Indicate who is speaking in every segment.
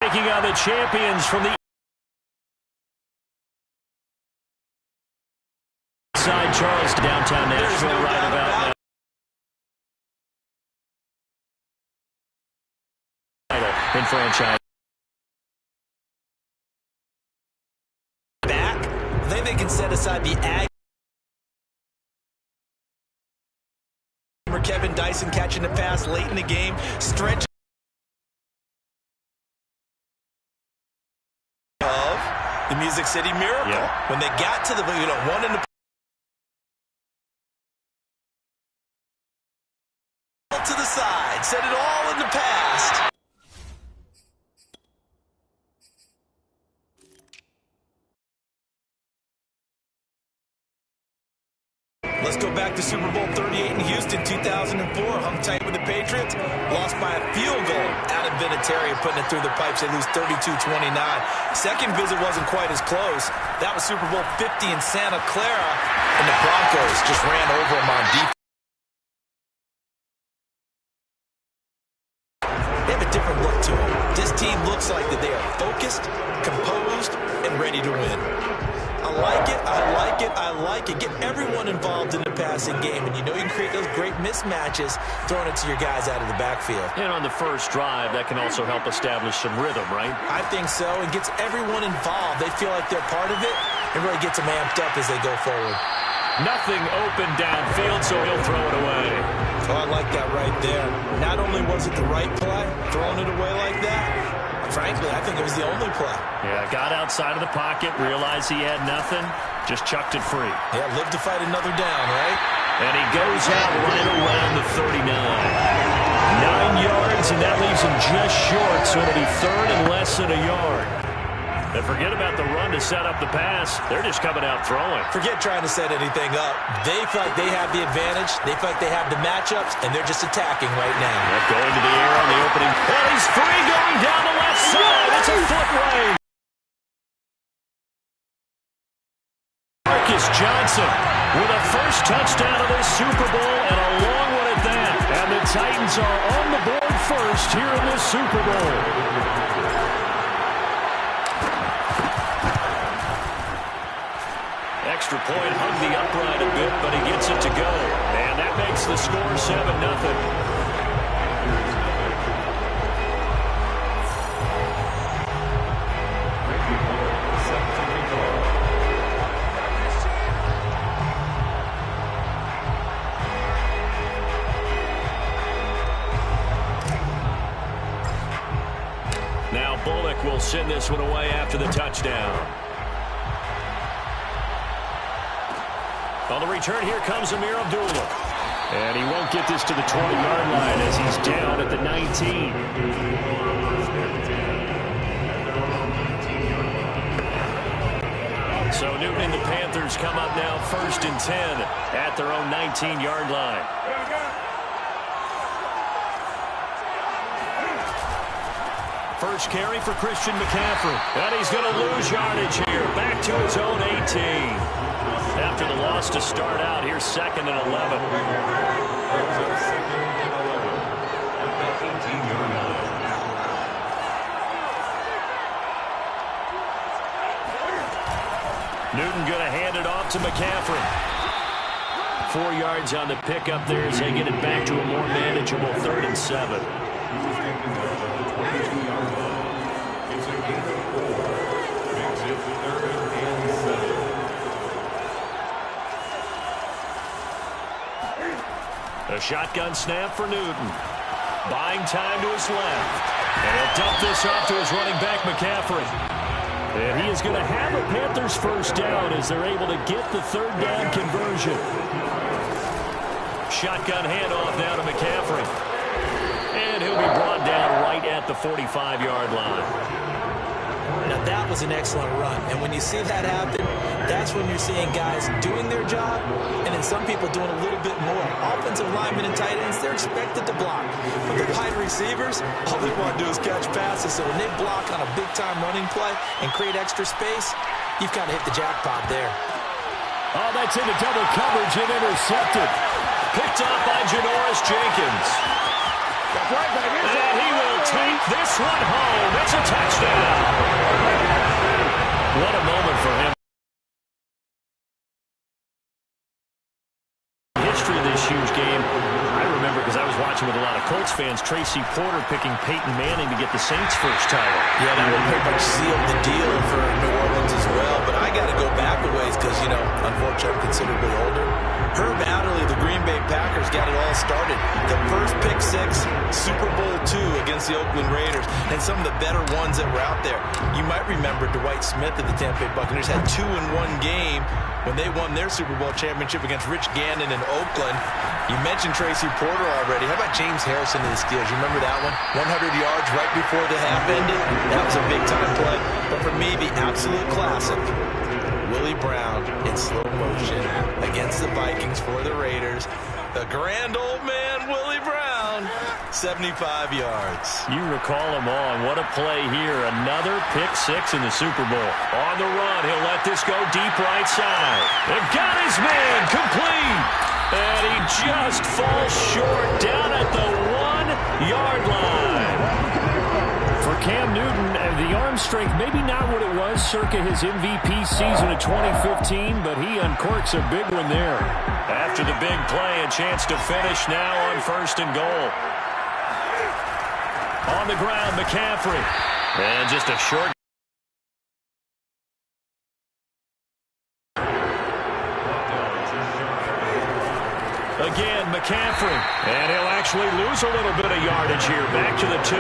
Speaker 1: taking on the champions from the side, Charles, downtown Nashville,
Speaker 2: no
Speaker 1: right about now. In franchise.
Speaker 2: Back. I think they can set aside the ag. Kevin Dyson catching the pass late in the game. Stretch of the Music City Miracle. Yeah. When they got to the, one in the to the side, set it all in the past. Let's go back to Super Bowl 38 in Houston, 2004. Hung tight with the Patriots. Lost by a field goal. Adam Vinatieri putting it through the pipes. They lose 32-29. Second visit wasn't quite as close. That was Super Bowl 50 in Santa Clara. And the Broncos just ran over them on defense. They have a different look to them. This team looks like that they are focused, composed, and ready to win. I like it, I like it, I like it. Get everyone involved in the passing game, and you know you can create those great mismatches throwing it to your guys out of the backfield.
Speaker 1: And on the first drive, that can also help establish some rhythm, right?
Speaker 2: I think so. It gets everyone involved. They feel like they're part of it, and really gets them amped up as they go forward.
Speaker 1: Nothing open downfield, so he'll throw it away.
Speaker 2: Oh, I like that right there. Not only was it the right play, throwing it away like that, frankly, I think it was the only play.
Speaker 1: Yeah, got outside of the pocket, realized he had nothing, just chucked it free.
Speaker 2: Yeah, live to fight another down, right?
Speaker 1: And he goes out right around the 39. 9 yards, and that leaves him just short, so it'll be third and less than a yard. And forget about the run to set up the pass. They're just coming out throwing.
Speaker 2: Forget trying to set anything up. They feel like they have the advantage. They feel like they have the matchups, and they're just attacking right now.
Speaker 1: Yep, going to the air on the opening. And he's free going down the left side. It's a foot race. Marcus Johnson with a first touchdown of this Super Bowl, and a long one at that. And the Titans are on the board first here in this Super Bowl. Extra point, hung the upright a bit, but he gets it to go. And that makes the score 7-0. Now Bullock will send this one away after the touchdown. On the return, here comes Amir Abdullah. And he won't get this to the 20-yard line as he's down at the 19. So Newton and the Panthers come up now 1st and 10 at their own 19-yard line. First carry for Christian McCaffrey. And he's going to lose yardage here. Back to his own 18. After the loss to start out, here's 2nd and 11. Newton going to hand it off to McCaffrey. 4 yards on the pickup there as they get it back to a more manageable 3rd and 7. A shotgun snap for Newton. Buying time to his left. And he'll dump this off to his running back, McCaffrey. And he is going to have a Panthers first down as they're able to get the 3rd down conversion. Shotgun handoff now to McCaffrey. And he'll be brought down right at the 45-yard line.
Speaker 2: Now, that was an excellent run. And when you see that happen, that's when you're seeing guys doing their job and then some people doing a little bit more. Offensive linemen and tight ends, they're expected to block. But the wide receivers, all they want to do is catch passes. So when they block on a big-time running play and create extra space, you've kind of hit the jackpot there.
Speaker 1: Oh, that's into double coverage and intercepted. Picked off by Janoris Jenkins. And he will take this one home. It's a touchdown. fans, Tracy Porter picking Peyton Manning to get the Saints' first title.
Speaker 2: Yeah, that would pretty much sealed the deal for New Orleans as well. But I got to go back a ways because, unfortunately, I'm considerably older. Herb Adderley, the Green Bay Packers, got it all started. The first pick six, Super Bowl II against the Oakland Raiders, and some of the better ones that were out there. You might remember Dwight Smith of the Tampa Bay Buccaneers had 2 in one game when they won their Super Bowl championship against Rich Gannon in Oakland. You mentioned Tracy Porter already. How about James Harrison of the Steelers? You remember that one? 100 yards right before the half ended. That was a big-time play. But for me, the absolute classic, Willie Brown in slow motion against the Vikings for the Raiders. The grand old man, Willie Brown, 75 yards.
Speaker 1: You recall him on. What a play here. Another pick six in the Super Bowl. On the run, he'll let this go deep right side. They've got his man complete. And he just falls short down at the 1-yard line. For Cam Newton, the arm strength, maybe not what it was circa his MVP season of 2015, but he uncorks a big one there. After the big play, a chance to finish now on 1st and goal. On the ground, McCaffrey. And just a short. Again, McCaffrey. And he'll actually lose a little bit of yardage here. Back to the 2.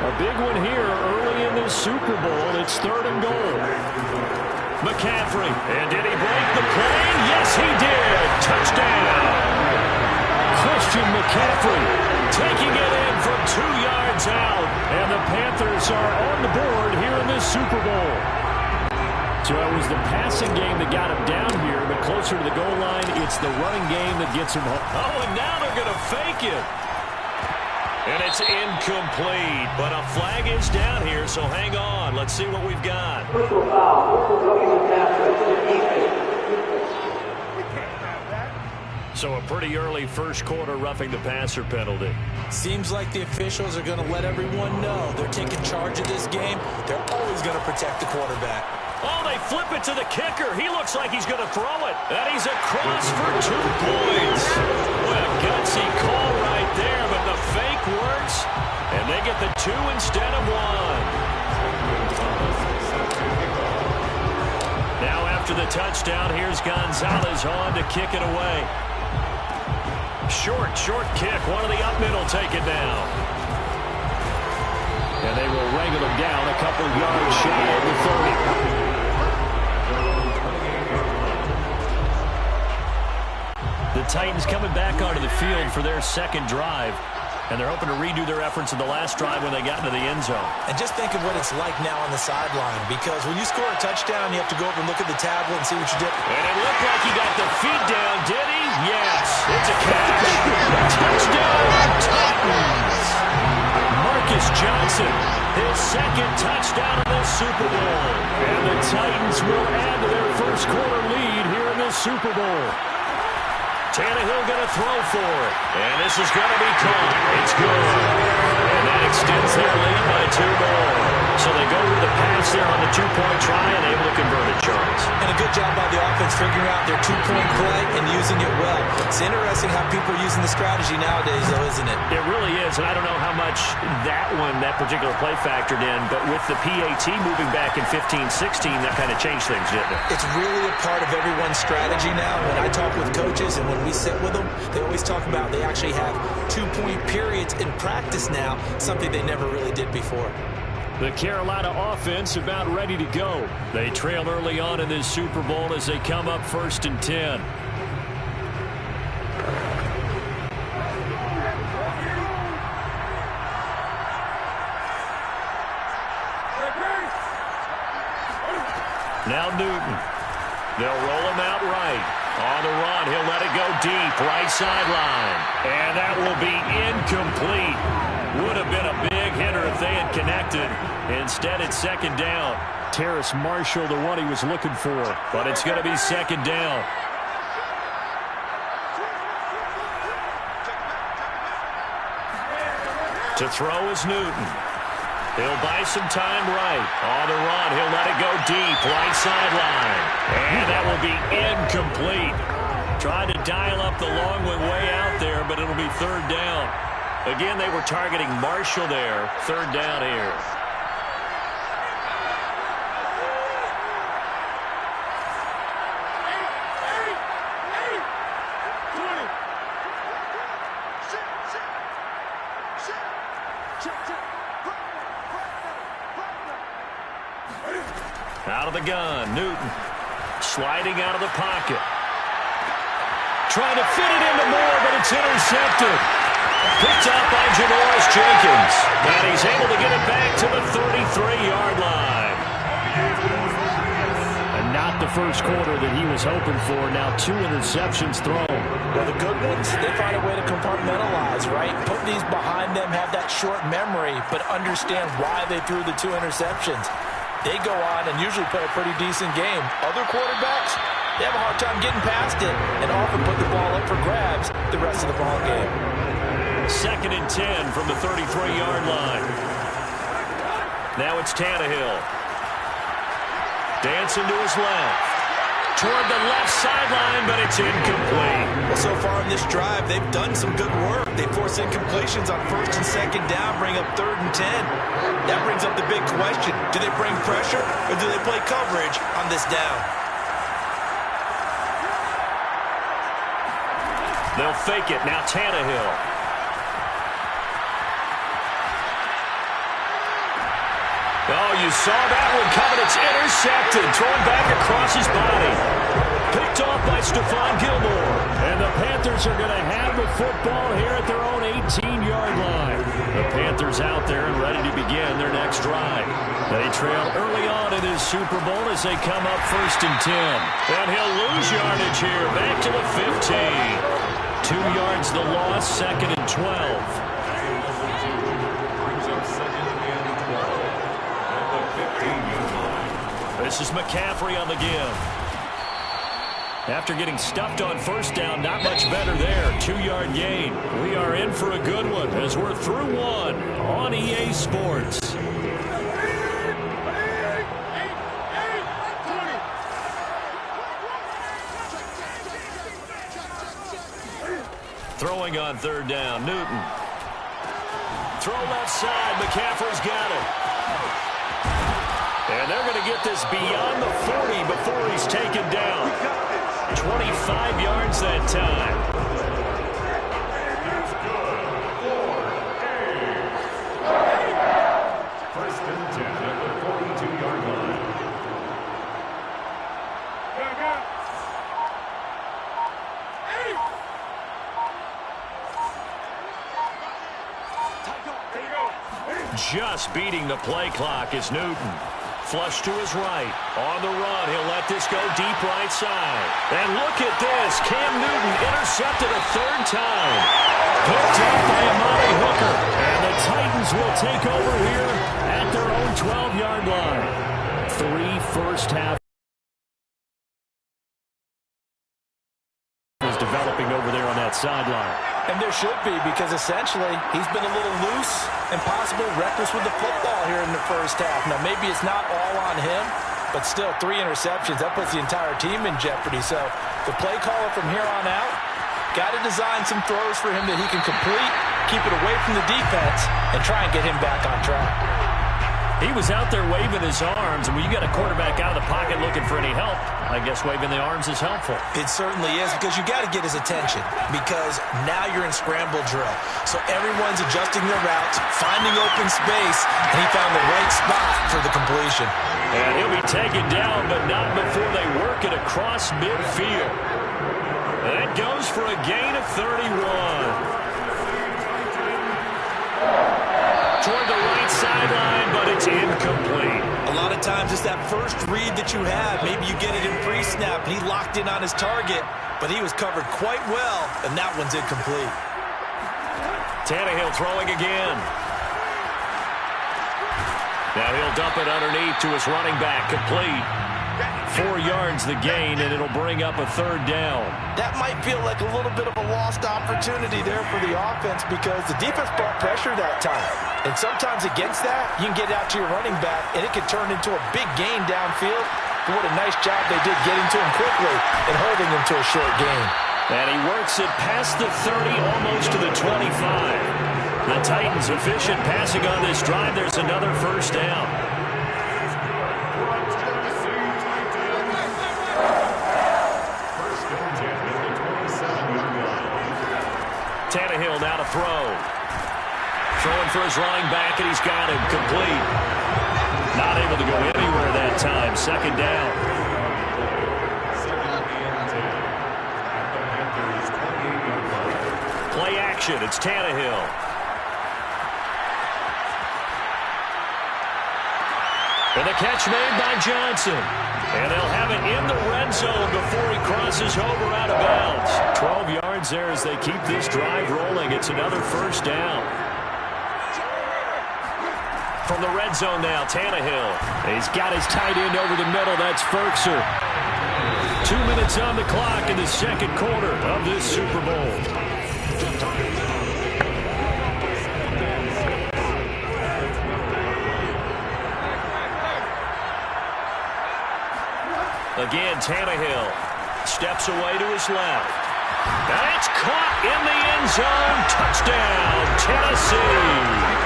Speaker 1: A big one here early in this Super Bowl. It's 3rd and goal. McCaffrey. And did he break the play? Yes, he did. Touchdown. Christian McCaffrey taking it in from 2 yards out. And the Panthers are on the board here in this Super Bowl. So it was the passing game that got him down here, but closer to the goal line, it's the running game that gets him home. Oh, and now they're going to fake it. And it's incomplete, but a flag is down here, so hang on. Let's see what we've got.
Speaker 3: Personal foul.
Speaker 1: So a pretty early first quarter roughing the passer penalty.
Speaker 2: Seems like the officials are going to let everyone know they're taking charge of this game. They're always going to protect the quarterback.
Speaker 1: Oh, they flip it to the kicker. He looks like he's going to throw it. And he's across for 2 points. What a gutsy call right there, but the fake works. And they get the 2 instead of 1. Now after the touchdown, here's Gonzalez on to kick it away. Short kick. One of the up middle take it down. And they will wrangle him down a couple yards shy of the 30. The Titans coming back onto the field for their second drive. And they're hoping to redo their efforts in the last drive when they got into the end zone.
Speaker 2: And just think of what it's like now on the sideline. Because when you score a touchdown, you have to go over and look at the tablet and see what you did.
Speaker 1: And it looked like he got the feet down, did he? Yes. It's a catch. Touchdown, Titans. Marcus Johnson, his second touchdown of this Super Bowl. And the Titans will add to their first quarter lead here in this Super Bowl. Tannehill going to throw for it. And this is going to be caught. It's good. And that extends their lead by 2 more. So they go with the pass there on the 2-point try and able to convert it, Charles.
Speaker 2: And a good job by the offense figuring out their 2-point play and using it well. It's interesting how people are using the strategy nowadays, though, isn't it?
Speaker 1: It really is. And I don't know how much that particular play factored in. But with the PAT moving back in 15-16, that kind of changed things, didn't it?
Speaker 2: It's really a part of everyone's strategy now. When I talk with coaches and when we sit with them, they always talk about they actually have 2-point periods in practice now, something they never really did before.
Speaker 1: The Carolina offense about ready to go. They trail early on in this Super Bowl as they come up 1st and 10. Now Newton. They'll roll him out right. On the run, he'll let it go deep, right sideline. And that will be incomplete. Would have been a big hitter if they had connected. Instead, it's 2nd down. Terrace Marshall, the one he was looking for. But it's going to be 2nd down. To throw is Newton. He'll buy some time right. On the run, he'll let it go deep, right sideline. And that will be incomplete. Tried to dial up the long one way out there, but it'll be 3rd down. Again, they were targeting Marshall there. Third down here. Out of the gun, Newton. Sliding out of the pocket. Trying to fit it into Moore, but it's intercepted. Picked up by Janoris Jenkins. And he's able to get it back to the 33-yard line.
Speaker 3: And not the first quarter that he was hoping for. Now 2 interceptions thrown.
Speaker 2: Well, the good ones, they find a way to compartmentalize, right? Put these behind them, have that short memory, but understand why they threw the 2 interceptions. They go on and usually play a pretty decent game. Other quarterbacks, they have a hard time getting past it and often put the ball up for grabs the rest of the ball game.
Speaker 1: 2nd and 10 from the 33-yard line. Now it's Tannehill. Dancing to his left. Toward the left sideline, but it's incomplete.
Speaker 2: Well, so far in this drive, they've done some good work. They force incompletions on 1st and 2nd down, bring up 3rd and 10. That brings up the big question. Do they bring pressure, or do they play coverage on this down?
Speaker 1: They'll fake it. Now Tannehill. Oh, you saw that one coming. It's intercepted. Thrown back across his body. Picked off by Stephon Gilmore.
Speaker 3: And the Panthers are going to have the football here at their own 18-yard line.
Speaker 1: The Panthers out there and ready to begin their next drive. They trail early on in his Super Bowl as they come up 1st and 10. And he'll lose yardage here. Back to the 15. 2 yards the loss, 2nd and 12. This is McCaffrey on the give. After getting stuffed on 1st down, not much better there. 2-yard gain. We are in for a good one as we're through 1 on EA Sports. Throwing on 3rd down, Newton. Throw left side, McCaffrey's got it. And they're going to get this beyond the 40 before he's taken down. 25 yards that time.
Speaker 4: First and 10 at the 42-yard line.
Speaker 1: Just beating the play clock is Newton. Flush to his right. On the run, he'll let this go deep right side. And look at this. Cam Newton intercepted a 3rd time. Picked up by Amari Hooker. And the Titans will take over here at their own 12-yard line.
Speaker 3: 3 first-half is developing over there on that sideline.
Speaker 2: And there should be, because essentially he's been a little loose and possibly reckless with the football here in the 1st half. Now, maybe it's not all on him, but still 3 interceptions. That puts the entire team in jeopardy. So the play caller from here on out got to design some throws for him that he can complete, keep it away from the defense, and try and get him back on track.
Speaker 1: He was out there waving his arms, and when you got a quarterback out of the pocket looking for any help, I guess waving the arms is helpful.
Speaker 2: It certainly is, because you got to get his attention, because now you're in scramble drill. So everyone's adjusting their routes, finding open space, and he found the right spot for the completion.
Speaker 1: And he'll be taken down, but not before they work it across midfield. That goes for a gain of 31. Toward the right sideline, but it's incomplete.
Speaker 2: A lot of times it's that first read that you have. Maybe you get it in pre-snap, and he locked in on his target, but he was covered quite well, and that one's incomplete.
Speaker 1: Tannehill throwing again. Now he'll dump it underneath to his running back, complete. 4 yards the gain, and it'll bring up a 3rd down.
Speaker 2: That might feel like a little bit of a lost opportunity there for the offense, because the defense brought pressure that time. And sometimes against that, you can get out to your running back, and it can turn into a big gain downfield. But what a nice job they did getting to him quickly and holding him to a short gain.
Speaker 1: And he works it past the 30, almost to the 25. The Titans efficient passing on this drive. There's another first down. Tannehill now to throw. Throwing for his running back, and he's got him complete. Not able to go anywhere that time. Second down. Play action. It's Tannehill. And the catch made by Johnson. And they'll have it in the red zone before he crosses over out of bounds. 12 yards there as they keep this drive rolling. It's another first down. From the red zone now, Tannehill.
Speaker 3: He's got his tight end over the middle. That's Ferkser. 2 minutes on the clock in the second quarter of this Super Bowl.
Speaker 1: Again, Tannehill steps away to his left. And it's caught in the end zone. Touchdown, Tennessee.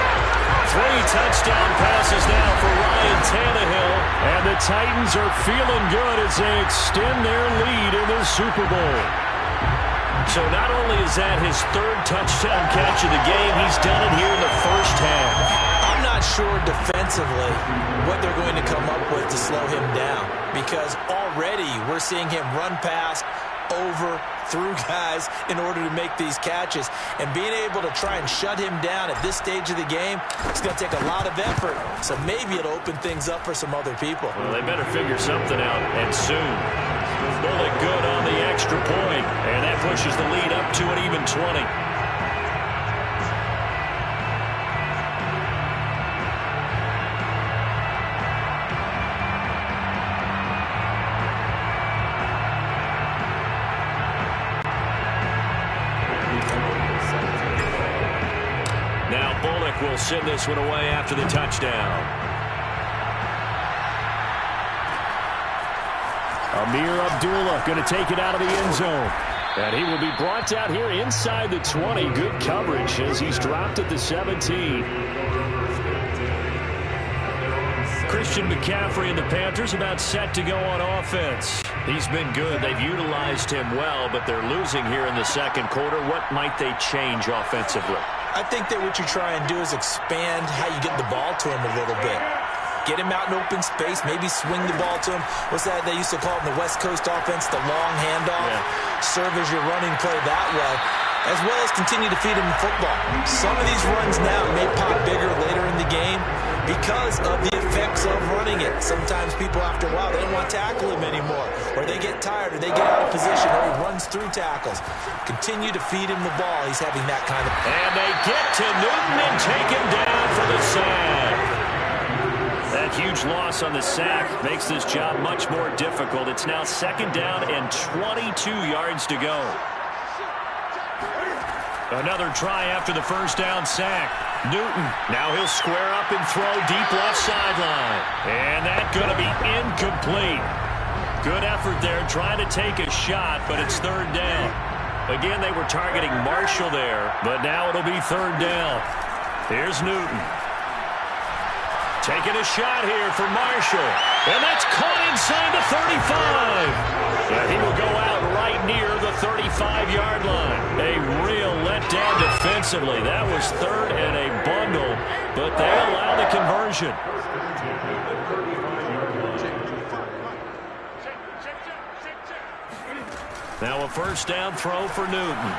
Speaker 1: 3 touchdown passes now for Ryan Tannehill.
Speaker 3: And the Titans are feeling good as they extend their lead in the Super Bowl.
Speaker 1: So not only is that his 3rd touchdown catch of the game, he's done it here in the first half.
Speaker 2: I'm not sure defensively what they're going to come up with to slow him down, because already we're seeing him run past, over, through guys in order to make these catches. And being able to try and shut him down at this stage of the game, it's going to take a lot of effort. So maybe it'll open things up for some other people.
Speaker 1: Well, they better figure something out, and soon. Bullock good on the extra point, and that pushes the lead up to an even 20. Now Bullock will send this one away after the touchdown.
Speaker 3: Amir Abdullah going to take it out of the end zone. And he will be brought out here inside the 20. Good coverage as he's dropped at the 17. Christian McCaffrey and the Panthers about set to go on offense. He's been good. They've utilized him well, but they're losing here in the second quarter. What might they change offensively?
Speaker 2: I think that what you try and do is expand how you get the ball to him a little bit. Get him out in open space, maybe swing the ball to him. What's that they used to call it in the West Coast offense, the long handoff? Yeah. Serve as your running play that way, as well as continue to feed him football. Some of these runs now may pop bigger later in the game because of the effects of running it. Sometimes people, after a while, they don't want to tackle him anymore, or they get tired, or they get out of position, or he runs through tackles. Continue to feed him the ball. He's having that kind of...
Speaker 1: And they get to Newton and take him down for the sack. That huge loss on the sack makes this job much more difficult. It's now second down and 22 yards to go. Another try after the first down sack. Newton, now he'll square up and throw deep left sideline. And that's going to be incomplete. Good effort there trying to take a shot, but it's third down. Again, they were targeting Marshall there, but now it'll be third down. Here's Newton. Taking a shot here for Marshall. And that's caught inside the 35. And he will go out right near the 35-yard line. A real letdown defensively. That was third and a bundle, but they allow the conversion. Now a first down throw for Newton.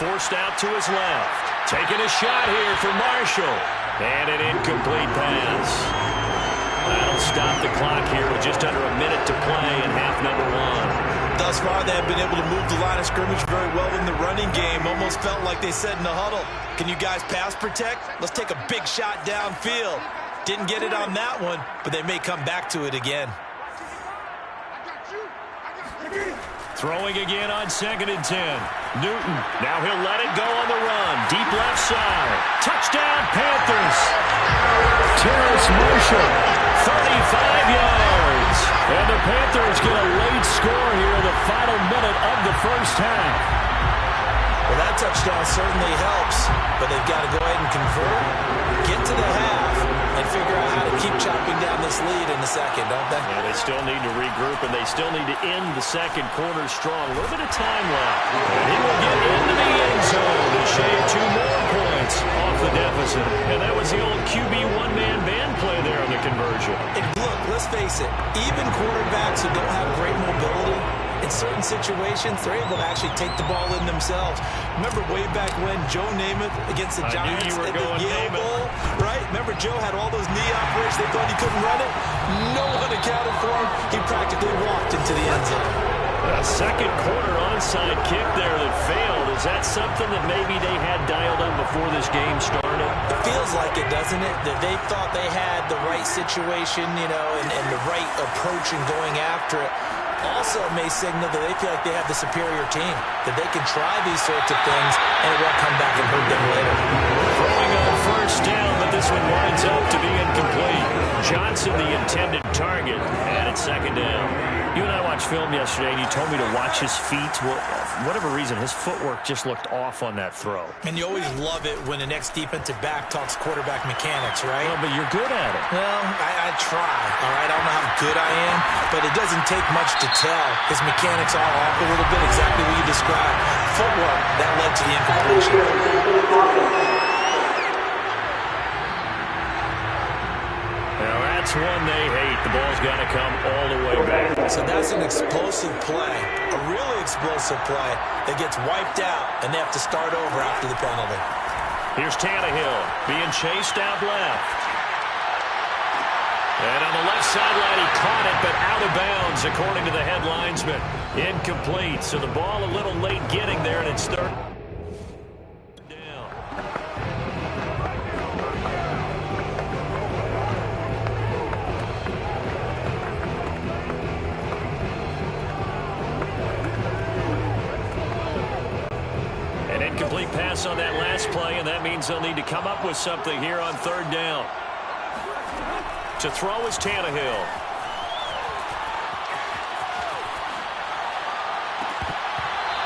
Speaker 1: Forced out to his left. Taking a shot here for Marshall. And an incomplete pass. That'll stop the clock here with just under a minute to play in half number one.
Speaker 2: Thus far, they have been able to move the line of scrimmage very well in the running game. Almost felt like they said in the huddle, can you guys pass protect? Let's take a big shot downfield. Didn't get it on that one, but they may come back to it again.
Speaker 1: Throwing again on 2nd and 10. Newton, now he'll let it go on the run. Deep left side. Touchdown, Panthers.
Speaker 3: Terrace Marshall,
Speaker 1: 35 yards.
Speaker 3: And the Panthers get a late score here in the final minute of the first half.
Speaker 2: Well, that touchdown certainly helps, but they've got to go ahead and convert, get to the half, and figure out how to keep chopping down this lead in the second, don't they?
Speaker 3: Yeah, they still need to regroup, and they still need to end the second quarter strong. A little bit of time left. And he will get into the end zone to shave 2 more points off the deficit. And that was the old QB one-man band play there on the conversion.
Speaker 2: And look, let's face it, even quarterbacks who don't have great mobility, in certain situations, they're able to actually take the ball in themselves. Remember way back when Joe Namath against the Giants at the Yale Bowl, right? Remember Joe had all those knee operations. They thought he couldn't run it. No one accounted for him. He practically walked into the end zone.
Speaker 3: A second quarter onside kick there that failed. Is that something that maybe they had dialed up before this game started?
Speaker 2: It feels like it, doesn't it? That they thought they had the right situation, you know, and the right approach in going after it. Also may signal that they feel like they have the superior team, that they can try these sorts of things, and it won't come back and hurt them later.
Speaker 3: Throwing on first down, but this one winds up to be incomplete. Johnson, the intended target, and it's second down. You and I watched film yesterday, and you told me to watch his feet. Well, for whatever reason, his footwork just looked off on that throw.
Speaker 2: And you always love it when the next defensive back talks quarterback mechanics, right?
Speaker 3: Well, but you're good at it.
Speaker 2: Well, I try, all right? I don't know how good I am, but it doesn't take much to tell. His mechanics are off a little bit, exactly what you described. Footwork, that led to the incompletion.
Speaker 3: Now that's one they hate. The ball's got to come all the way back.
Speaker 2: So that's an explosive play, a really explosive play that gets wiped out, and they have to start over after the penalty.
Speaker 3: Here's Tannehill being chased out left. And on the left sideline, he caught it, but out of bounds, according to the head linesman. Incomplete. So the ball a little late getting there, and it's third down. An incomplete pass on that last play, and that means they'll need to come up with something here on third down. To throw is Tannehill.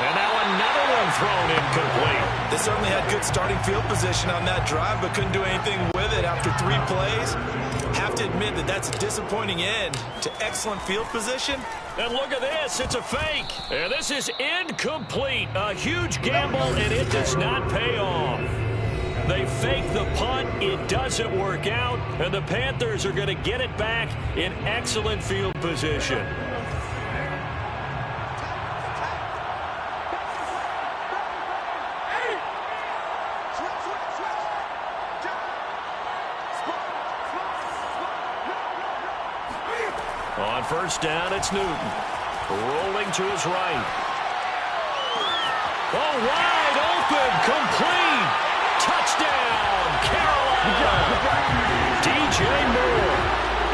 Speaker 3: And now another one thrown incomplete.
Speaker 2: They certainly had good starting field position on that drive, but couldn't do anything with it after 3 plays. Have to admit that that's a disappointing end to excellent field position.
Speaker 3: And look at this. It's a fake. And this is incomplete. A huge gamble, and it does not pay off. They fake the punt. It doesn't work out. And the Panthers are going to get it back in excellent field position. On first down, it's Newton. Rolling to his right. Oh, wide open, complete. Touchdown, Carolina. DJ Moore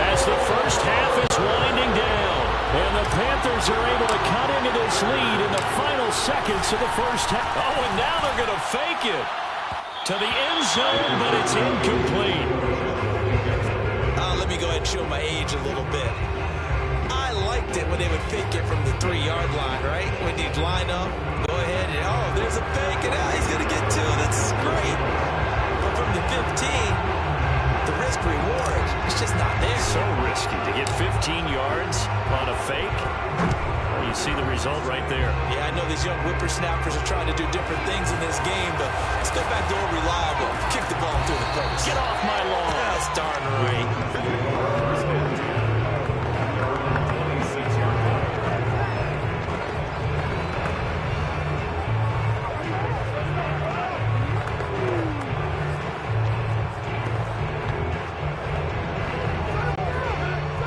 Speaker 3: as the first half is winding down. And the Panthers are able to cut into this lead in the final seconds of the first half. Oh, and now they're going to fake it to the end zone, but it's incomplete.
Speaker 2: Let me go ahead and show my age a little bit. I liked it when they would fake it from the 3-yard line, right? When you'd line up, go ahead and, oh, there's a fake, and now he's going to get 2. That's great. But from the 15, the risk reward, it's just not there.
Speaker 3: So risky to get 15 yards on a fake. Well, you see the result right there.
Speaker 2: Yeah, I know these young whippersnappers are trying to do different things in this game, but let's go back to reliable. Kick the ball through the post.
Speaker 3: Get off my lawn.
Speaker 2: That's darn right.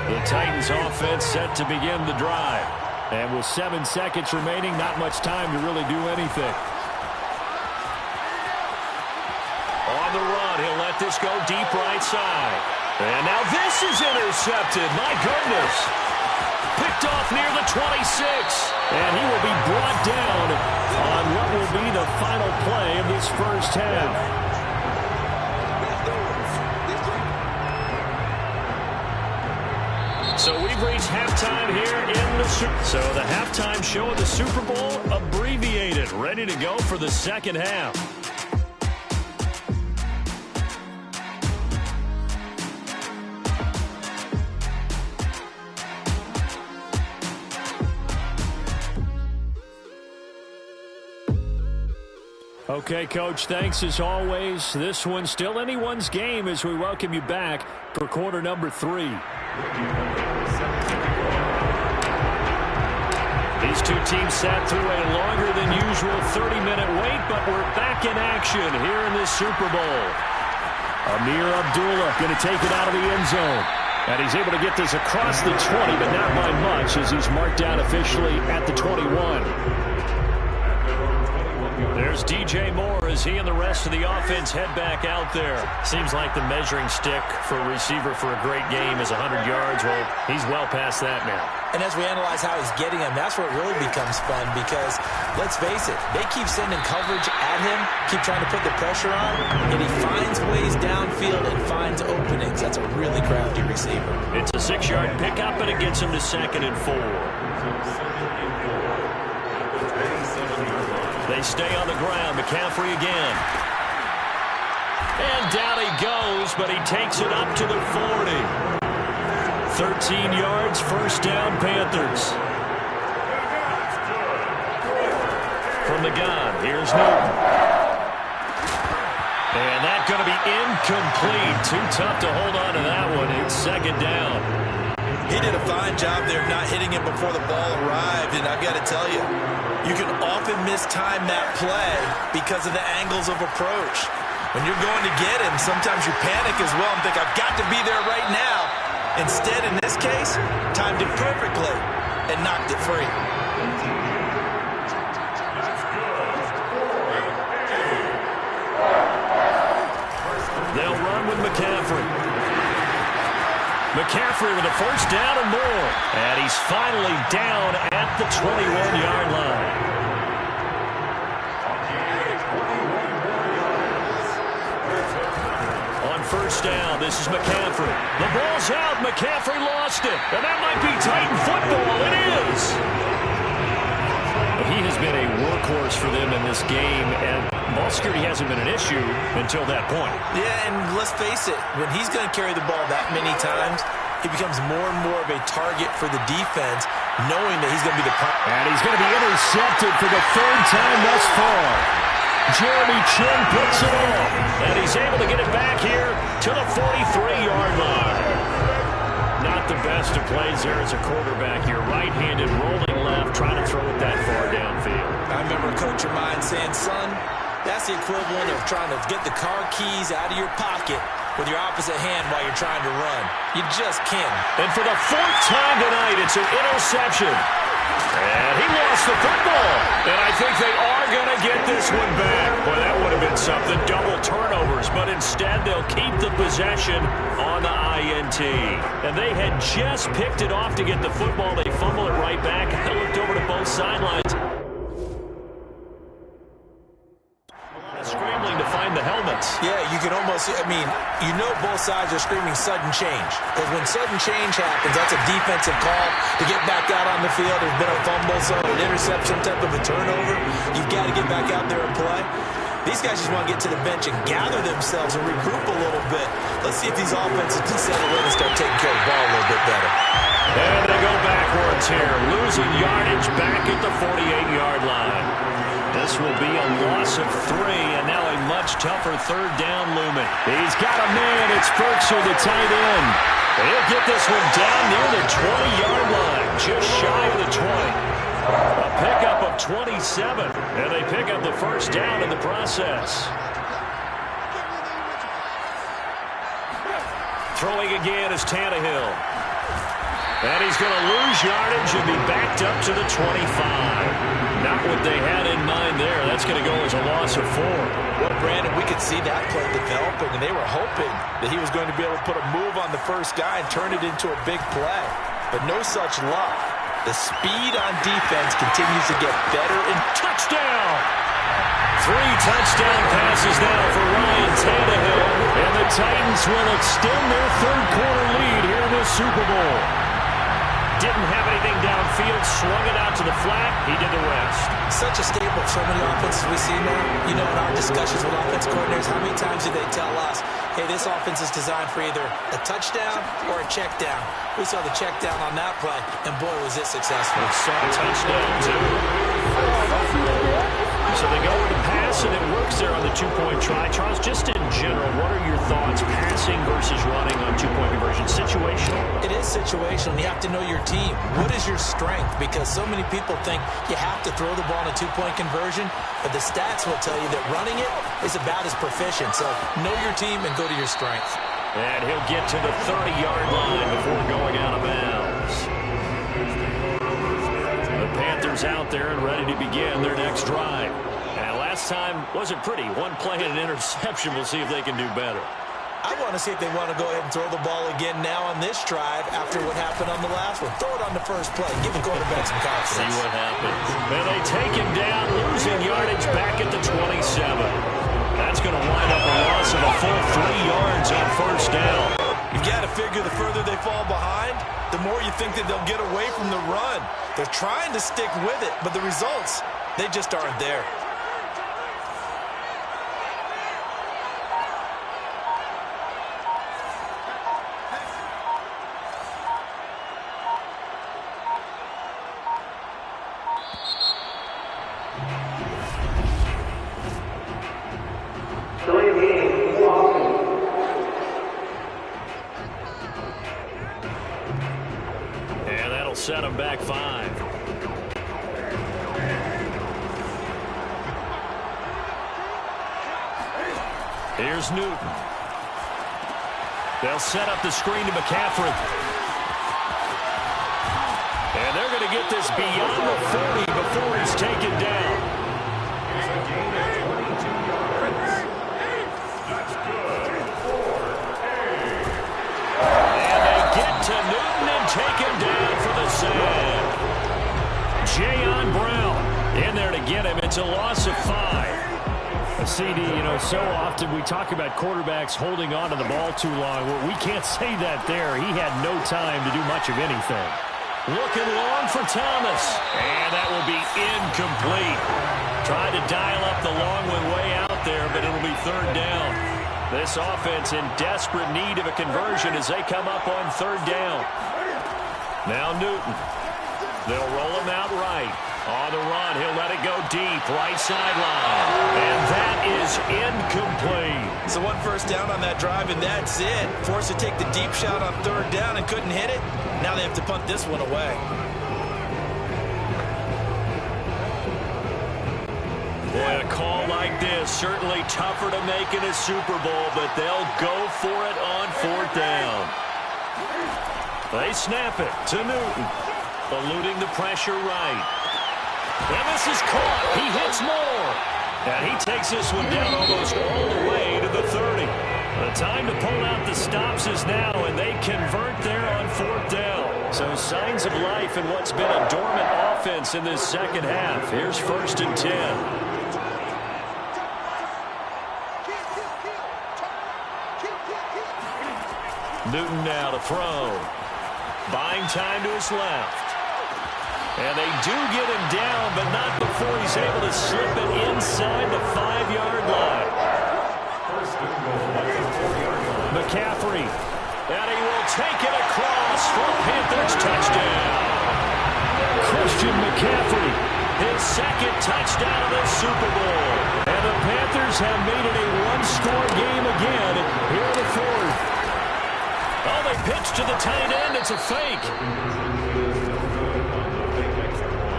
Speaker 3: The Titans offense set to begin the drive. And with 7 seconds remaining, not much time to really do anything. On the run, he'll let this go deep right side. And now this is intercepted. My goodness. Picked off near the 26. And he will be brought down on what will be the final play of this first half.
Speaker 1: So we've reached halftime here in the So the halftime show of the Super Bowl abbreviated, ready to go for the second half. Okay, Coach, thanks as always. This one's still anyone's game as we welcome you back for quarter number 3. These two teams sat through a longer than usual 30-minute wait, but we're back in action here in this Super Bowl. Amir Abdullah going to take it out of the end zone. And he's able to get this across the 20, but not by much as he's marked down officially at the 21. There's DJ Moore as he and the rest of the offense head back out there. Seems like the measuring stick for a receiver for a great game is 100 yards. Well, he's well past that now.
Speaker 2: And as we analyze how he's getting them, that's where it really becomes fun because, let's face it, they keep sending coverage at him, keep trying to put the pressure on, and he finds ways downfield and finds openings. That's a really crafty receiver.
Speaker 1: It's a 6-yard pickup, and it gets him to 2nd and 4. They stay on the ground. McCaffrey again. And down he goes, but he takes it up to the 40. 13 yards, first down, Panthers. From the gun, here's Newton. And that's going to be incomplete. Too tough to hold on to that one. It's 2nd down.
Speaker 2: He did a fine job there of not hitting him before the ball arrived, and I've got to tell you, you can often mistime that play because of the angles of approach. When you're going to get him, sometimes you panic as well and think, I've got to be there right now. Instead, in this case, timed it perfectly and knocked it free.
Speaker 1: They'll run with McCaffrey. McCaffrey with a first down and more. And he's finally down at the 21-yard line. On first down, this is McCaffrey. The ball's out. McCaffrey lost it. And that might be Titan football. It is. He has been a workhorse for them in this game, and ball security hasn't been an issue until that point.
Speaker 2: Yeah, and let's face it, when he's going to carry the ball that many times, he becomes more and more of a target for the defense, knowing that he's going to be the prime.
Speaker 1: And he's going to be intercepted for the 3rd time thus far. Jeremy Chin puts it off, and he's able to get it back here to the 43-yard line. Not the best of plays there as a quarterback. You're right-handed, rolling left, trying to throw it that far downfield.
Speaker 2: I remember a coach of mine saying, son, that's the equivalent of trying to get the car keys out of your pocket with your opposite hand while you're trying to run. You just can't.
Speaker 1: And for the 4th time tonight, it's an interception. And he lost the football. And I think they are going to get this one back. Boy, that would have been something. Double turnovers. But instead, they'll keep the possession on the INT. And they had just picked it off to get the football. They fumble it right back. They looked over to both sidelines. Scrambling to find the helmets.
Speaker 2: Yeah, you can almost, you know both sides are screaming sudden change. Because when sudden change happens, that's a defensive call to get back out on the field. There's been a fumble, so an interception, type of a turnover. You've got to get back out there and play. These guys just want to get to the bench and gather themselves and regroup a little bit. Let's see if these offenses can settle in and start taking care of the ball a little bit better.
Speaker 1: And they go backwards here, losing yardage back at the 48-yard line. This will be a loss of 3, and now a much tougher 3rd down looming. He's got a man. It's Ferguson, the tight end. He'll get this one down near the 20-yard line, just shy of the 20. A pickup of 27, and they pick up the first down in the process. Throwing again is Tannehill. And he's going to lose yardage and be backed up to the 25. Not what they had in mind there. That's going to go as a loss of 4.
Speaker 2: Well, Brandon, we could see that play developing, and they were hoping that he was going to be able to put a move on the first guy and turn it into a big play. But no such luck. The speed on defense continues to get better. And
Speaker 1: touchdown! 3 touchdown passes now for Ryan Tannehill. And the Titans will extend their 3rd quarter lead here in the Super Bowl. Didn't have anything downfield, swung it out to the flat. He did the rest.
Speaker 2: Such a staple of so many offenses we see now. You know, in our discussions with offense coordinators, how many times do they tell us, hey, this offense is designed for either a touchdown or a check down. We saw the check down on that play, and boy, was it successful.
Speaker 1: We saw a touchdown, too. So they go with the pass, and it works there on the two-point try. Charles, just in general, what are your thoughts, passing versus running on two-point conversion? Situational?
Speaker 2: It is situational. You have to know your team. What is your strength? Because so many people think you have to throw the ball in a two-point conversion, but the stats will tell you that running it is about as proficient. So know your team and go to your strength.
Speaker 1: And he'll get to the 30-yard line before going out of bounds. The Panthers out there and ready to begin their next drive. And last time wasn't pretty. One play and an interception. We'll see if they can do better.
Speaker 2: I want to see if they want to go ahead and throw the ball again now on this drive after what happened on the last one. Throw it on the first play. Give the quarterback some confidence.
Speaker 1: See what happens. And they take him down, losing yardage back at the 27. That's going to wind up a loss of a full 3 yards on first down.
Speaker 2: You've got to figure the further they fall behind, the more you think that they'll get away from the run. They're trying to stick with it, but the results, they just aren't there.
Speaker 1: And that'll set them back 5. Here's Newton. They'll set up the screen to McCaffrey. And they're going to get this beyond the 40 before he's taken down. And they get to Newton and take him down for the sack. Jayon Brown in there to get him. It's a loss of 5. CD, you know, so often we talk about quarterbacks holding on to the ball too long. Well, we can't say that there. He had no time to do much of anything. Looking long for Thomas. And that will be incomplete. Tried to dial up the long one way out there, but it'll be third down. This offense in desperate need of a conversion as they come up on third down. Now Newton. They'll roll him out right. On the run, he'll let it go deep, right sideline. And that is incomplete.
Speaker 2: So one first down on that drive, and that's it. Forced to take the deep shot on third down and couldn't hit it. Now they have to punt this one away.
Speaker 1: Boy, a call like this, certainly tougher to make in a Super Bowl, but they'll go for it on fourth down. They snap it to Newton, eluding the pressure right. And this is caught. He hits more. And he takes this one down almost all the way to the 30. The time to pull out the stops is now, and they convert there on fourth down. So signs of life in what's been a dormant offense in this second half. Here's 1st and 10. Newton now to throw. Buying time to his left. And they do get him down, but not before he's able to slip it inside the 5-yard line. McCaffrey. And he will take it across for a Panthers touchdown. Christian McCaffrey, his second touchdown of the Super Bowl. And the Panthers have made it a one-score game again here in the fourth. Oh, they pitch to the tight end. It's a fake.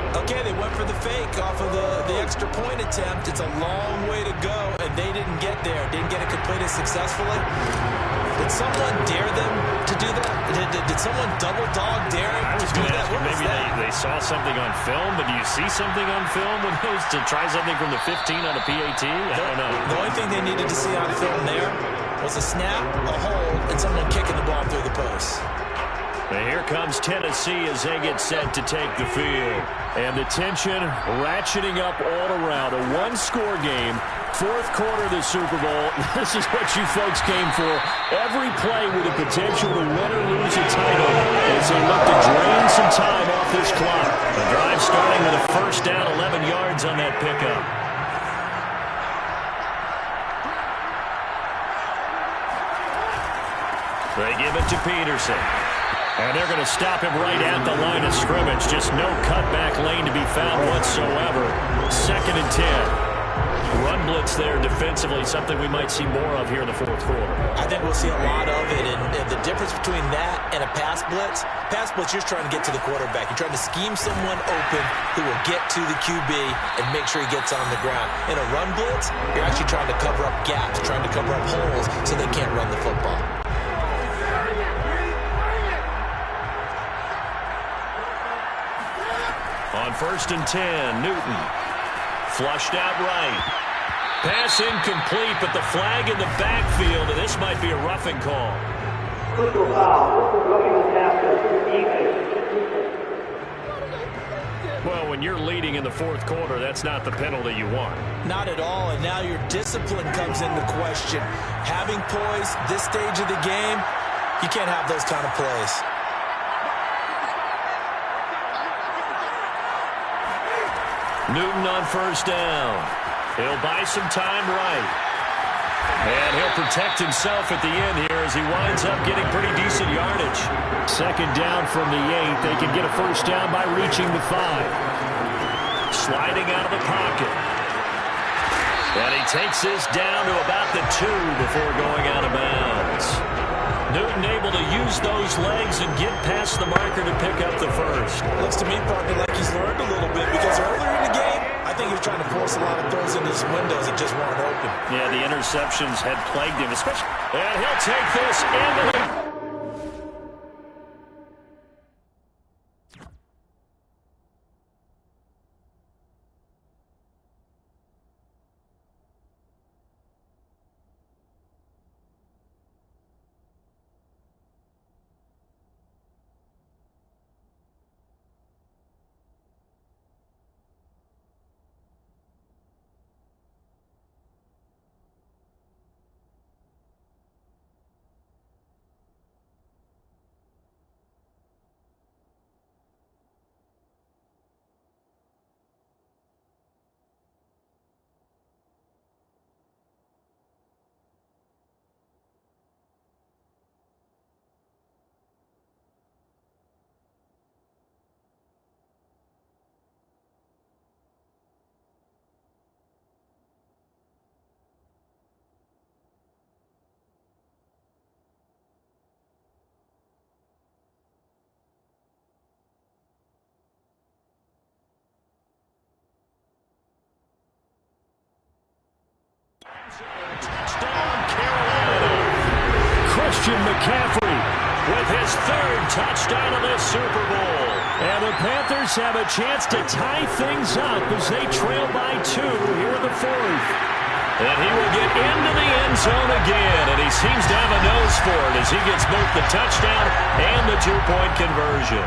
Speaker 2: Okay, they went for the fake off of the extra point attempt. It's a long way to go, and they didn't get there. Didn't get it completed successfully. Did someone dare them to do that? Did someone double dog dare him to do that?
Speaker 1: Maybe they saw something on film, but do you see something on film when it was to try something from the 15 on a PAT? I don't know.
Speaker 2: The only thing they needed to see on film there was a snap, a hold, and someone kicking the ball through the post.
Speaker 1: And here comes Tennessee as they get set to take the field. And the tension ratcheting up all around. A one-score game, fourth quarter of the Super Bowl. This is what you folks came for. Every play with the potential to win or lose a title as they look to drain some time off this clock. The drive starting with a first down, 11 yards on that pickup. They give it to Peterson. And they're going to stop him right at the line of scrimmage. Just no cutback lane to be found whatsoever. 2nd and 10. Run blitz there defensively, something we might see more of here in the fourth quarter.
Speaker 2: I think we'll see a lot of it, and the difference between that and a pass blitz, you're trying to get to the quarterback. You're trying to scheme someone open who will get to the QB and make sure he gets on the ground. In a run blitz, you're actually trying to cover up gaps, trying to cover up holes so they can't run the football.
Speaker 1: On 1st and 10, Newton. Flushed out right. Pass incomplete, but the flag in the backfield, and this might be a roughing call. Well, when you're leading in the fourth quarter, that's not the penalty you want.
Speaker 2: Not at all, and now your discipline comes into question. Having poise this stage of the game, you can't have those kind of plays.
Speaker 1: Newton on 1st down. He'll buy some time right. And he'll protect himself at the end here as he winds up getting pretty decent yardage. 2nd down from the 8. They can get a first down by reaching the 5. Sliding out of the pocket. And he takes this down to about the 2 before going out of bounds. Newton able to use those legs and get past the marker to pick up the first.
Speaker 2: Looks to me, partner, like he's learned a little bit because earlier in the game, I think he was trying to force a lot of throws into his windows that just weren't open.
Speaker 1: Yeah, the interceptions had plagued him, especially. And he'll take this into the... Touchdown, Carolina. Christian McCaffrey with his 3rd touchdown of this Super Bowl. And the Panthers have a chance to tie things up as they trail by 2 here in the 4th. And he will get into the end zone again, and he seems to have a nose for it as he gets both the touchdown and the 2-point conversion.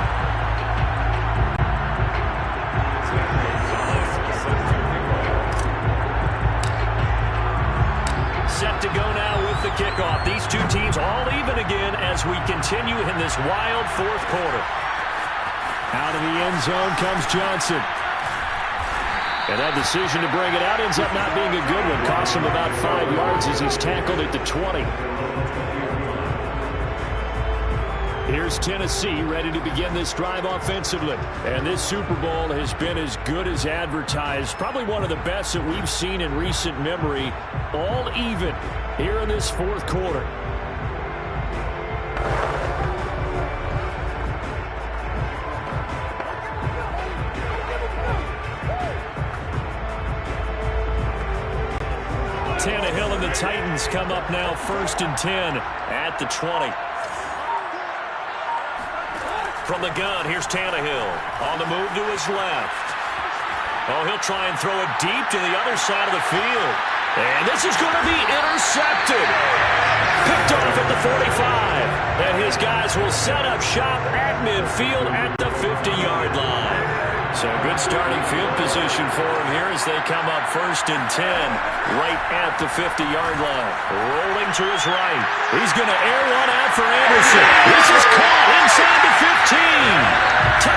Speaker 1: Set to go now with the kickoff. These two teams all even again as we continue in this wild fourth quarter. Out of the end zone comes Johnson. And that decision to bring it out ends up not being a good one. Costs him about 5 yards as he's tackled at the 20. Here's Tennessee ready to begin this drive offensively. And this Super Bowl has been as good as advertised. Probably one of the best that we've seen in recent memory. All even here in this fourth quarter. Tannehill and the Titans come up now 1st and 10 at the 20. From the gun, here's Tannehill. On the move to his left. Oh, he'll try and throw it deep to the other side of the field. And this is going to be intercepted. Picked off at the 45. And his guys will set up shop at midfield at the 50-yard line. So good starting field position for him here as they come up 1st and 10 right at the 50-yard line. Rolling to his right. He's going to air one out for Anderson. This is caught inside the 15.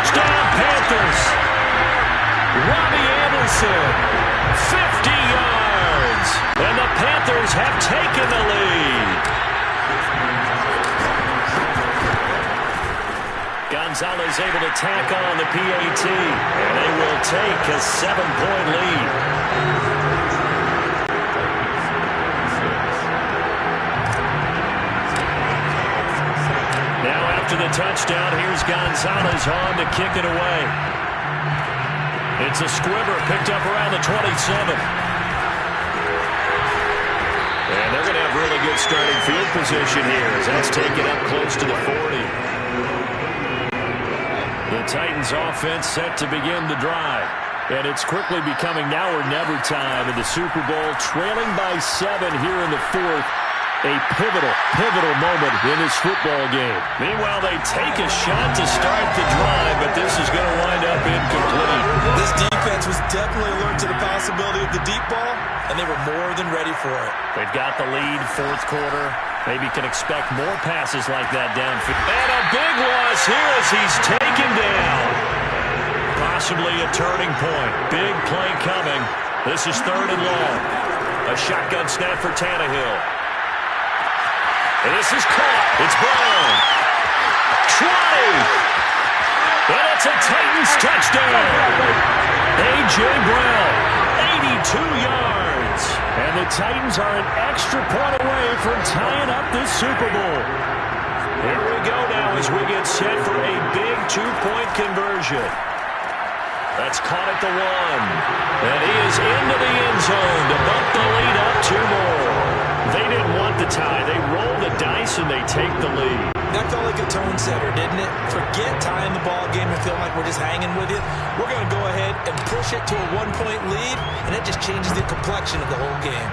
Speaker 1: Wilson. 50 yards. And the Panthers have taken the lead. Gonzalez able to tack on the PAT. And they will take a 7-point lead. Now after the touchdown, here's Gonzalez on to kick it away. It's a squibber picked up around the 27. And they're going to have really good starting field position here as that's taken up close to the 40. The Titans offense set to begin the drive. And it's quickly becoming now or never time in the Super Bowl, trailing by 7 here in the fourth. A pivotal moment in this football game. Meanwhile, they take a shot to start the drive, but this is going to wind up incomplete.
Speaker 2: This defense was definitely alert to the possibility of the deep ball, and they were more than ready for it.
Speaker 1: They've got the lead, fourth quarter. Maybe can expect more passes like that downfield. And a big loss here as he's taken down. Possibly a turning point. Big play coming. This is 3rd and long. A shotgun snap for Tannehill. And this is caught. It's Brown. 20. And it's a Titans touchdown. A.J. Brown, 82 yards. And the Titans are an extra point away from tying up this Super Bowl. Here we go now as we get set for a big 2-point conversion. That's caught at the 1. And he is into the end zone to bump the lead up 2 more. They didn't want the tie. They rolled the dice and they take the lead.
Speaker 2: That felt like a tone setter, didn't it? Forget tying the ball game and feeling like we're just hanging with you. We're going to go ahead and push it to a 1-point lead, and it just changes the complexion of the whole game.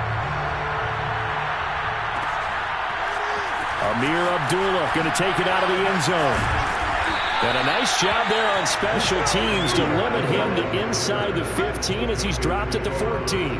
Speaker 1: Amir Abdullah going to take it out of the end zone. And a nice job there on special teams to limit him to inside the 15 as he's dropped at the 14.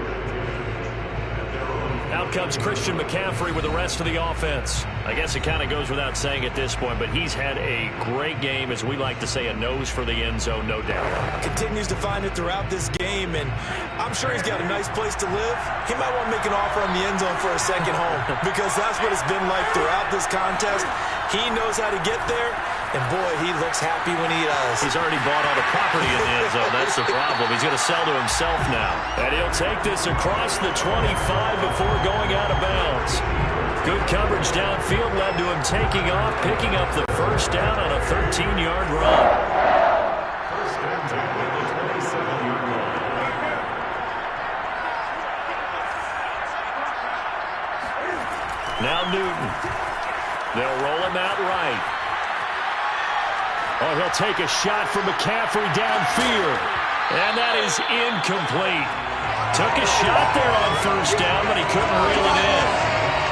Speaker 1: Out comes Christian McCaffrey with the rest of the offense. I guess it kind of goes without saying at this point, but he's had a great game, as we like to say, a nose for the end zone, no doubt.
Speaker 2: Continues to find it throughout this game, and I'm sure he's got a nice place to live. He might want to make an offer on the end zone for a second home, because that's what it's been like throughout this contest. He knows how to get there, and boy, he looks happy when he does.
Speaker 1: He's already bought all the property in the end zone. That's the problem. He's going to sell to himself now. And he'll take this across the 25 before going out of bounds. Good coverage downfield led to him taking off, picking up the first down on a 13-yard run.
Speaker 4: First and 10 at the 27-yard line.
Speaker 1: Now Newton. They'll roll him out right. Oh, he'll take a shot from McCaffrey downfield. And that is incomplete. Took a shot there on first down, but he couldn't reel it in.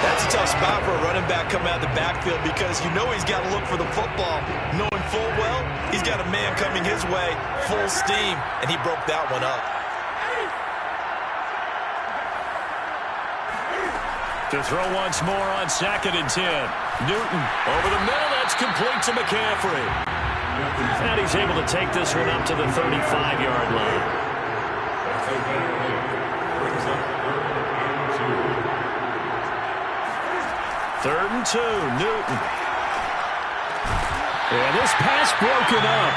Speaker 2: That's a tough spot for a running back coming out of the backfield, because you know he's got to look for the football, knowing full well he's got a man coming his way, full steam, and he broke that one up.
Speaker 1: To throw once more on 2nd and 10. Newton over the middle. That's complete to McCaffrey. And he's able to take this one up to the 35-yard line. Third and 2. Newton. And this pass broken up.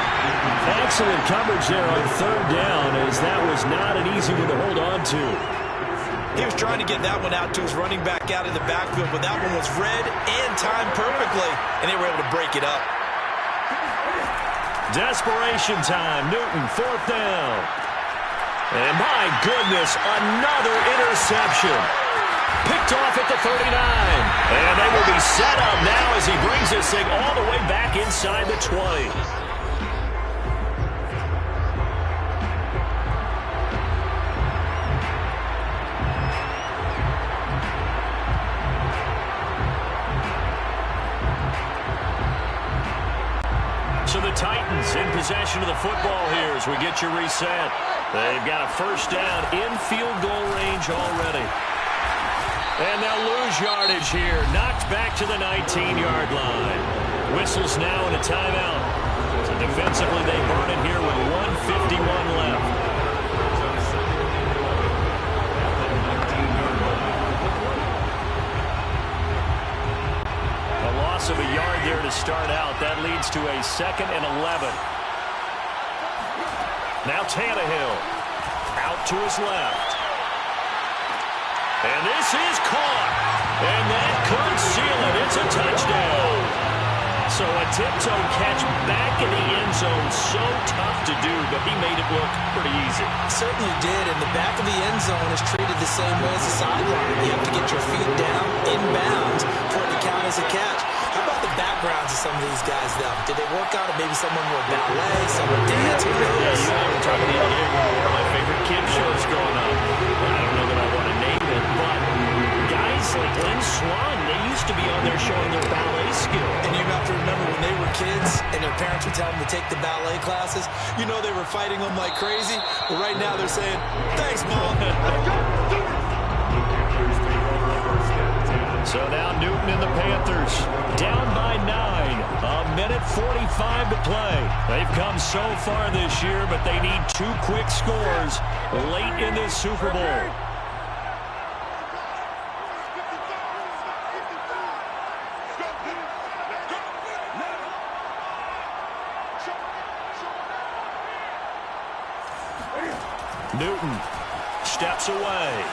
Speaker 1: Excellent coverage there on 3rd down, as that was not an easy one to hold on to.
Speaker 2: He was trying to get that one out to his running back out in the backfield, but that one was read and timed perfectly, and they were able to break it up.
Speaker 1: Desperation time. Newton, 4th down. And my goodness, another interception. Picked off at the 39. And they will be set up now as he brings this thing all the way back inside the 20. So the Titans in possession of the football here as we get you reset. They've got a first down in field goal range already. And they'll lose yardage here. Knocked back to the 19-yard line. Whistles now and a timeout. So defensively they burn it here with 1:51 left.
Speaker 3: 2nd and 11. Now Tannehill out to his left. And this is caught. And that could seal it. It's a touchdown. So a tiptoe catch back in the end zone. So tough to do, but he made it look pretty easy.
Speaker 2: Certainly did, and the back of the end zone is treated the same way as the sideline. You have to get your feet down, inbounds, for it to count as a catch. How about the backgrounds of some of these guys, though? Did they work out, or maybe someone were ballet, some were dance, who knows?
Speaker 3: Yeah, you and I were talking the other day about one of my favorite kid shows growing up. I don't know that I want to name it, but guys like Lynn Swan, they used to be on there showing their ballet skill.
Speaker 2: And you have to remember when they were kids and their parents would tell them to take the ballet classes, you know they were fighting them like crazy. But right now they're saying, thanks, Mom.
Speaker 3: So now Newton and the Panthers down by 9. A minute 45 to play. They've come so far this year, but they need 2 quick scores late in this Super Bowl. Newton steps away.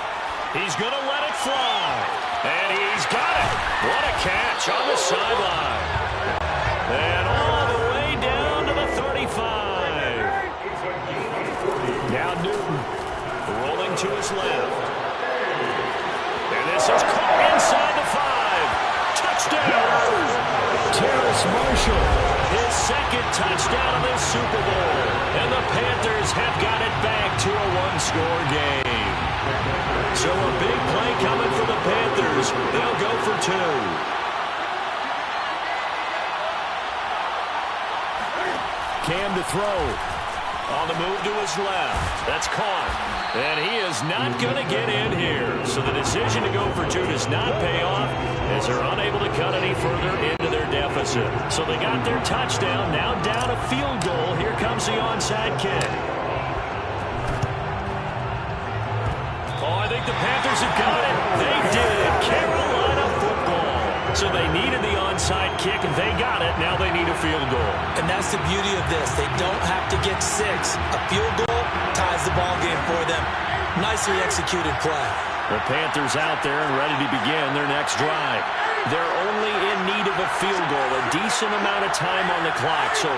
Speaker 3: He's going to let it fly. And he's got it. What a catch on the sideline. And all the way down to the 35. Now Newton rolling to his left. And this is caught inside the 5. Touchdown. Terrace Marshall, his 2nd touchdown of this Super Bowl. And the Panthers have got it back to a 1-score game. So a big play coming for the Panthers. They'll go for 2. Cam to throw. On the move to his left. That's caught. And he is not going to get in here. So the decision to go for 2 does not pay off as they're unable to cut any further into their deficit. So they got their touchdown. Now down a field goal. Here comes the onside kick. Oh, I think the Panthers have got it. They did. Carolina football. So they needed the onside kick, and they got it. Now they need a field goal.
Speaker 2: And that's the beauty of this. They don't have to get 6. A field goal ties the ball game for them. Nicely executed play.
Speaker 3: The Panthers out there and ready to begin their next drive. They're only in need of a field goal, a decent amount of time on the clock. So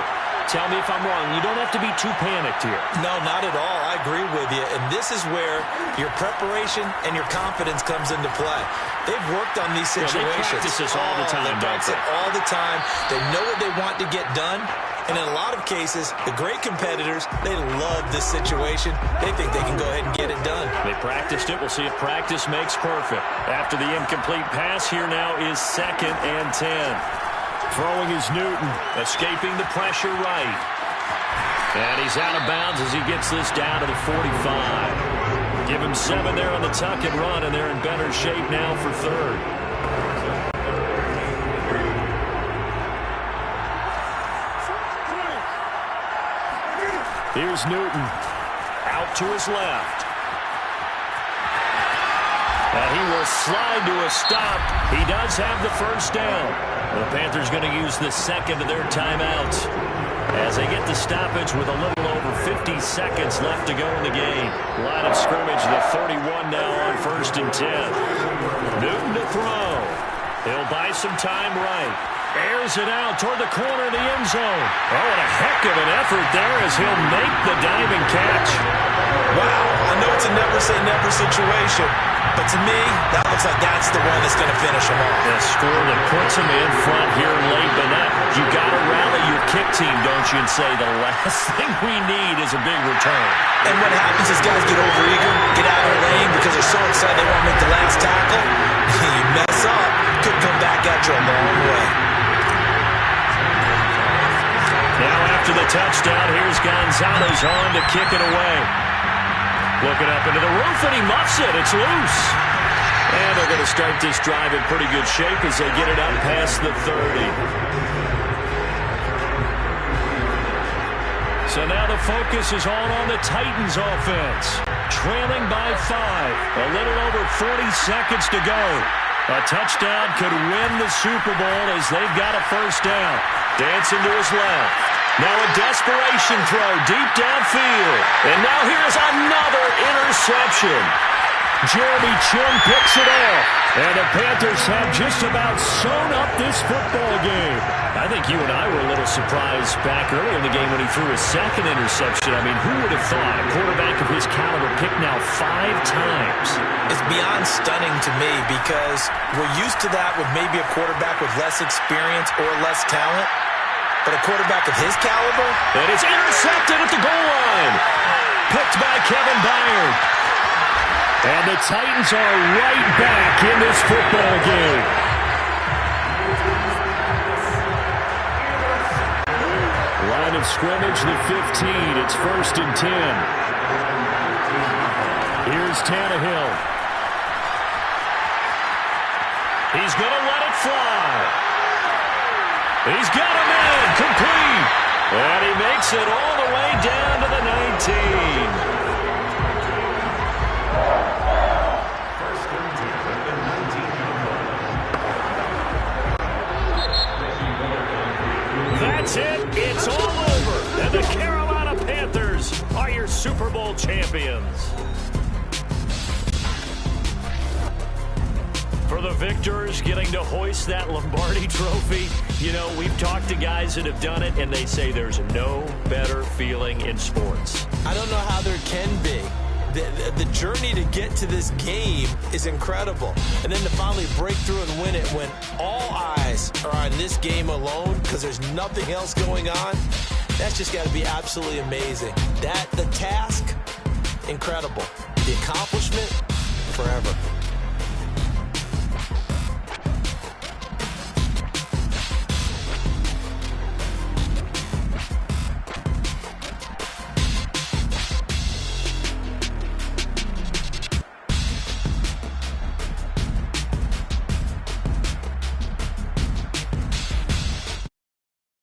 Speaker 3: tell me if I'm wrong. You don't have to be too panicked here.
Speaker 2: No, not at all. I agree with you. And this is where your preparation and your confidence comes into play. They've worked on these situations.
Speaker 3: They practice this all the time.
Speaker 2: They practice it all the time. They know what they want to get done. And in a lot of cases, the great competitors, they love this situation. They think they can go ahead and get it done.
Speaker 3: They practiced it. We'll see if practice makes perfect. After the incomplete pass, here now is 2nd and 10. Throwing is Newton, escaping the pressure right. And he's out of bounds as he gets this down to the 45. Give him 7 there on the tuck and run, and they're in better shape now for 3rd. Here's Newton, out to his left. And he will slide to a stop. He does have the 1st down. The Panthers going to use the 2nd of their timeouts as they get the stoppage with a little over 50 seconds left to go in the game. Line of scrimmage, the 31 now on 1st and 10. Newton to throw. He'll buy some time right. Airs it out toward the corner of the end zone. Oh, and a heck of an effort there as he'll make the diving catch.
Speaker 2: Wow, I know it's a never-say-never situation, but to me, that looks like that's the one that's going to finish him off.
Speaker 3: The score that puts him in front here late, but you got to rally your kick team, don't you, and say the last thing we need is a big return.
Speaker 2: And what happens is guys get overeager, get out of their lane because they're so excited they want to make the last tackle. You mess up, could come back at you a long way.
Speaker 3: Now after the touchdown, here's Gonzalez on to kick it away. Looking up into the roof, and he muffs it. It's loose. And they're going to start this drive in pretty good shape as they get it up past the 30. So now the focus is all on the Titans offense. Trailing by 5. A little over 40 seconds to go. A touchdown could win the Super Bowl as they've got a 1st down.
Speaker 1: Dancing to his left. Now a desperation throw deep downfield. And now here's another interception. Jeremy Chin picks it off. And the Panthers have just about sewn up this football game. I think you and I were a little surprised back early in the game when he threw his second interception. I mean, who would have thought a quarterback of his caliber picked now 5 times?
Speaker 2: It's beyond stunning to me because we're used to that with maybe a quarterback with less experience or less talent. But a quarterback of his caliber?
Speaker 1: And it's intercepted at the goal line. Picked by Kevin Byard. And the Titans are right back in this football game. Line of scrimmage, the 15. It's 1st and 10. Here's Tannehill. He's going to let it fly. He's got him in, complete. And he makes it all the way down to the 19. That's it. It's all over. And the Carolina Panthers are your Super Bowl champions. For the victors getting to hoist that Lombardi trophy, you know, we've talked to guys that have done it, and they say there's no better feeling in sports.
Speaker 2: I don't know how there can be. The journey to get to this game is incredible. And then to finally break through and win it when all eyes are on this game alone because there's nothing else going on, that's just got to be absolutely amazing. The task, incredible. The accomplishment, forever.